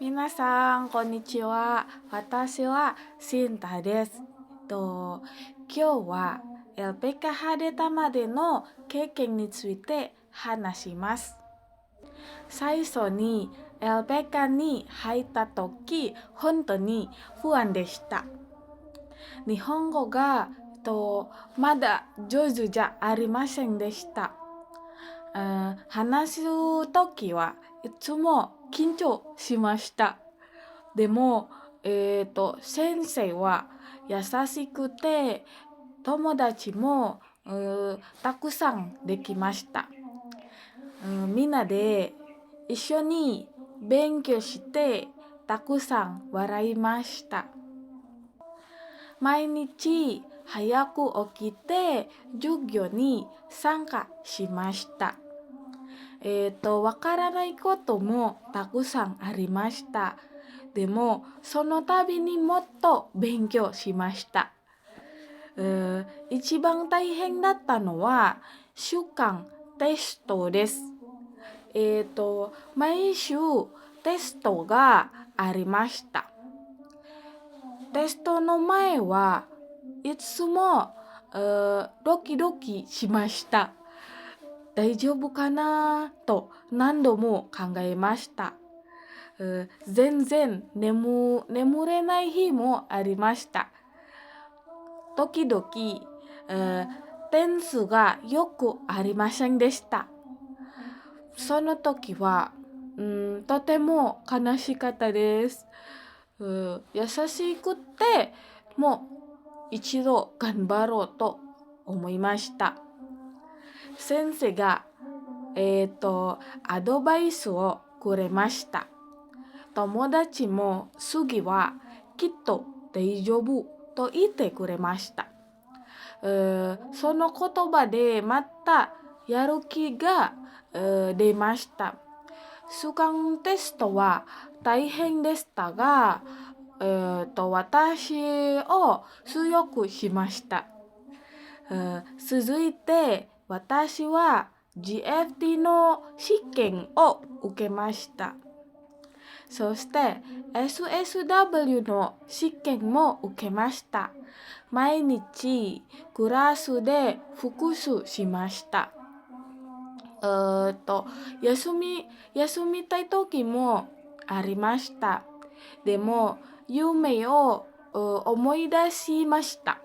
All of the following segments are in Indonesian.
皆さん、こんにちは。私はシンタです。今日は LPKH 出たまでの経験について話します。最初に LPK に入った時、本当に不安でした。日本語がまだ上手じゃありませんでした。話す時はいつも緊張しました。でも、先生は優しくて、友達もたくさんできました。みんなで一緒に勉強してたくさん笑いました。毎日早く起きて授業に参加しました。わからないこともたくさんありました。でも、その度にもっと勉強しました。一番大変だったのは週間テストです。毎週テストがありました。テストの前はいつもドキドキしました。大丈夫かなと何度も考えました。全然眠れない日もありました。時々、点数がよくありませんでした。その時は、とても悲しかったです。優しくってもう一度頑張ろうと思いました。先生が、アドバイスをくれました。友達も次はきっと大丈夫と言ってくれました。その言葉でまたやる気が出ました。週間テストは大変でしたが、私を強くしました。続いて私は GFT の試験を受けました。そして SSW の試験も受けました。毎日クラスで復習しました。休みたい時もありました。でも夢を思い出しました。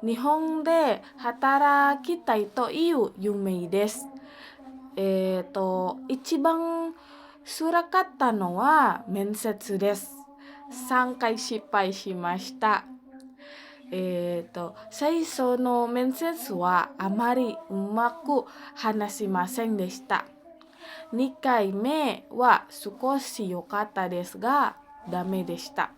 日本で働きたいという夢です。一番辛かったのは面接です。3回失敗しました。最初の面接はあまりうまく話せませんでした。2回目は少し良かったですが、ダメでした。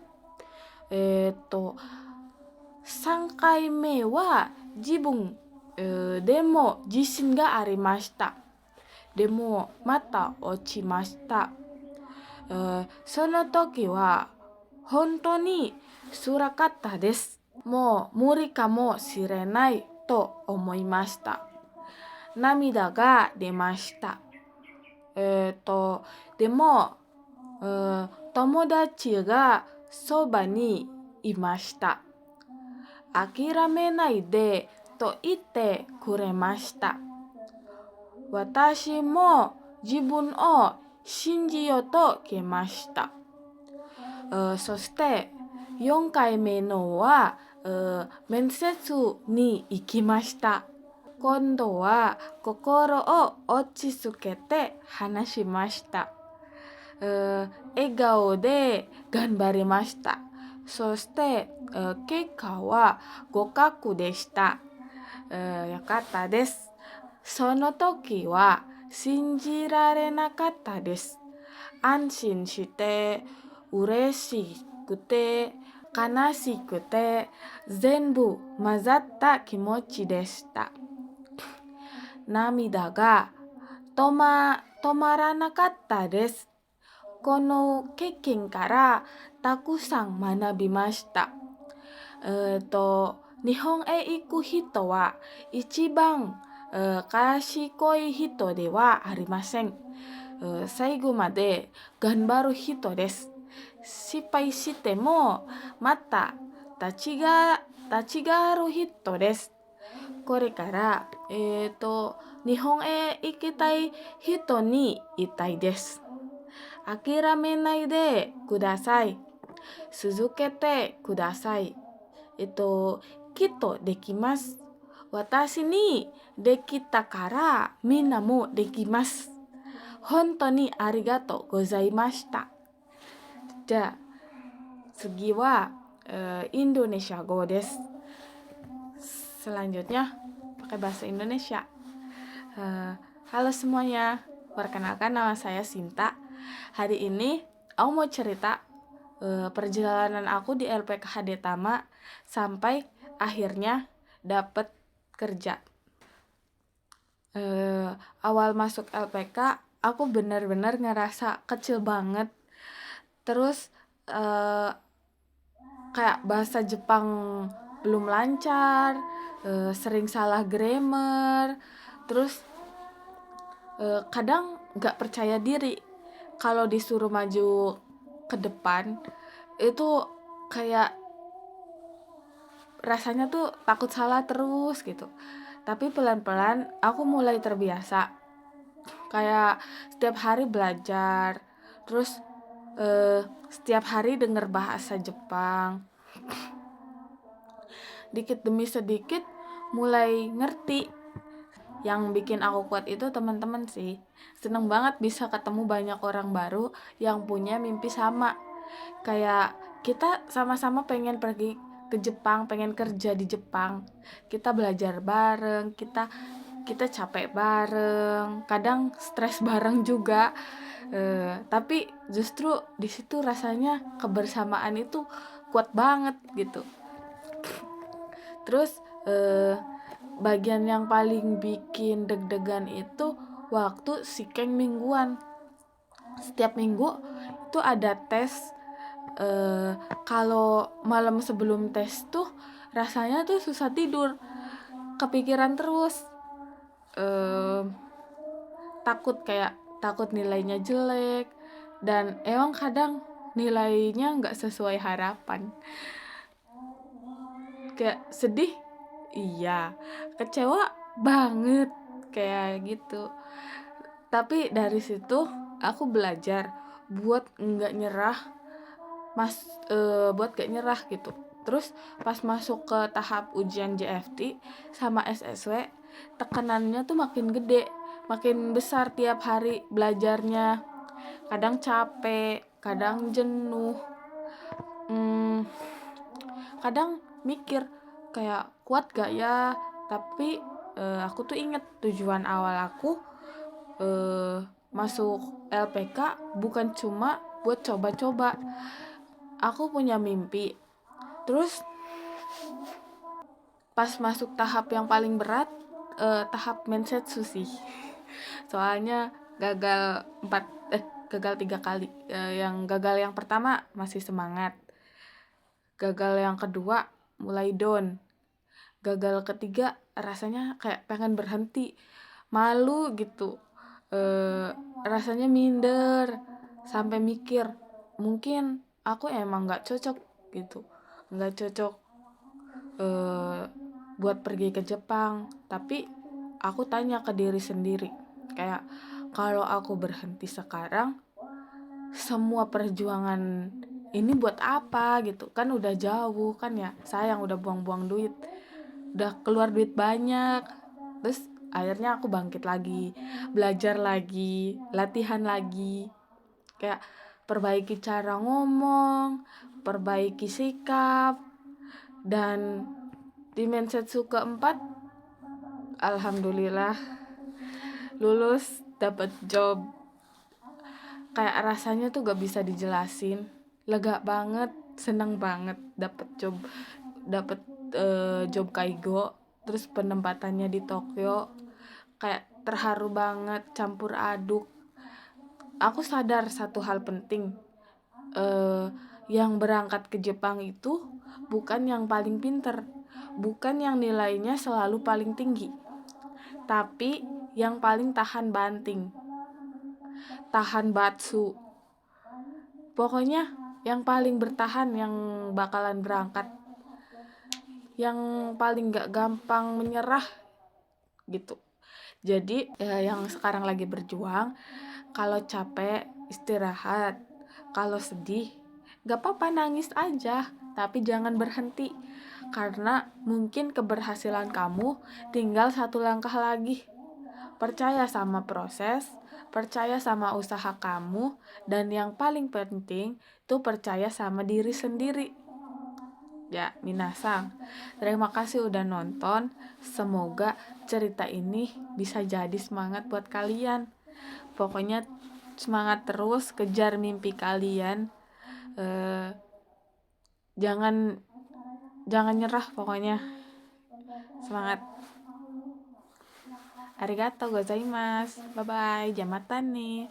3回目は自分、でも自信がありました。でもまた落ちました。その時は本当に辛かったです。もう無理かもしれないと思いました。涙が出ました。でも、友達がそばにいました。諦めないでと言ってくれました。私も自分を信じようと決めました。そして4回目のは、面接に行きました。今度は心を落ち着けて話しました。笑顔で頑張りました。そして、結果は合格でした。よかったです。その時は信じられなかったです。安心して嬉しくて悲しくて全部混ざった気持ちでした。涙が止まらなかったです。この経験からたくさん学びました。日本へ行く人は一番賢い人ではありません。最後まで頑張る人です。失敗してもまた立ち上がる人です。これから、日本へ行きたい人に言いたいです。諦めないでください。続けてください。きっとできます。私にできたからみんなもできます。本当にありがとうございました。じゃあ次はIndonesia Go des. Selanjutnya pakai bahasa Indonesia. Halo semuanya, perkenalkan nama saya Sinta. Hari ini aku mau cerita perjalanan aku di LPK Tama sampai akhirnya dapet kerja. Awal masuk LPK aku benar-benar ngerasa kecil banget. Terus kayak bahasa Jepang belum lancar, sering salah grammar, terus kadang gak percaya diri kalau disuruh maju ke depan. Itu kayak rasanya tuh takut salah terus gitu. Tapi pelan-pelan aku mulai terbiasa. Kayak setiap hari belajar, terus setiap hari denger bahasa Jepang. Dikit demi sedikit mulai ngerti. Yang bikin aku kuat itu teman-teman sih. Seneng banget bisa ketemu banyak orang baru yang punya mimpi sama. Kayak kita sama-sama pengen pergi ke Jepang, pengen kerja di Jepang. Kita belajar bareng, kita capek bareng, kadang stres bareng juga. Tapi justru di situ rasanya kebersamaan itu kuat banget gitu. Terus bagian yang paling bikin deg-degan itu waktu sikeng mingguan. Setiap minggu itu ada tes. Kalau malam sebelum tes tuh rasanya tuh susah tidur, kepikiran terus, takut nilainya jelek, dan emang kadang nilainya nggak sesuai harapan. Kayak sedih, iya, kecewa banget kayak gitu. Tapi dari situ aku belajar buat nggak nyerah, buat gak nyerah gitu. Terus pas masuk ke tahap ujian JFT sama SSW, tekanannya tuh makin gede, makin besar tiap hari belajarnya. Kadang capek, kadang jenuh, kadang mikir kayak kuat gak ya. Tapi aku tuh inget tujuan awal aku masuk LPK bukan cuma buat coba-coba. Aku punya mimpi. Terus pas masuk tahap yang paling berat, tahap mensetsu sih. Soalnya gagal 3 kali. Yang gagal yang pertama masih semangat. Gagal yang kedua mulai down. Gagal ketiga rasanya kayak pengen berhenti, malu gitu. Rasanya minder, sampai mikir mungkin aku emang nggak cocok gitu, nggak cocok buat pergi ke Jepang. Tapi aku tanya ke diri sendiri, kayak kalau aku berhenti sekarang, semua perjuangan ini buat apa gitu kan, udah jauh kan ya, sayang udah buang-buang duit, udah keluar duit banyak. Terus akhirnya aku bangkit lagi, belajar lagi, latihan lagi, kayak perbaiki cara ngomong, perbaiki sikap. Dan di mensetsu keempat alhamdulillah lulus, dapat job. Kayak rasanya tuh gak bisa dijelasin, lega banget, seneng banget dapat job Kaigo. Terus penempatannya di Tokyo, kayak terharu banget, campur aduk. Aku sadar satu hal penting, yang berangkat ke Jepang itu bukan yang paling pinter, bukan yang nilainya selalu paling tinggi, tapi yang paling tahan banting. tahan batsu. Pokoknya yang paling bertahan yang bakalan berangkat, yang paling gak gampang menyerah gitu. Jadi yang sekarang lagi berjuang, kalau capek istirahat, kalau sedih gak apa-apa nangis aja, tapi jangan berhenti, karena mungkin keberhasilan kamu tinggal satu langkah lagi. Percaya sama proses, percaya sama usaha kamu, dan yang paling penting tuh percaya sama diri sendiri. Ya, minasang, terima kasih udah nonton. Semoga cerita ini bisa jadi semangat buat kalian. Pokoknya semangat terus, kejar mimpi kalian. Jangan nyerah pokoknya. Semangat. Arigatou gozaimasu. Bye bye. Jamatane.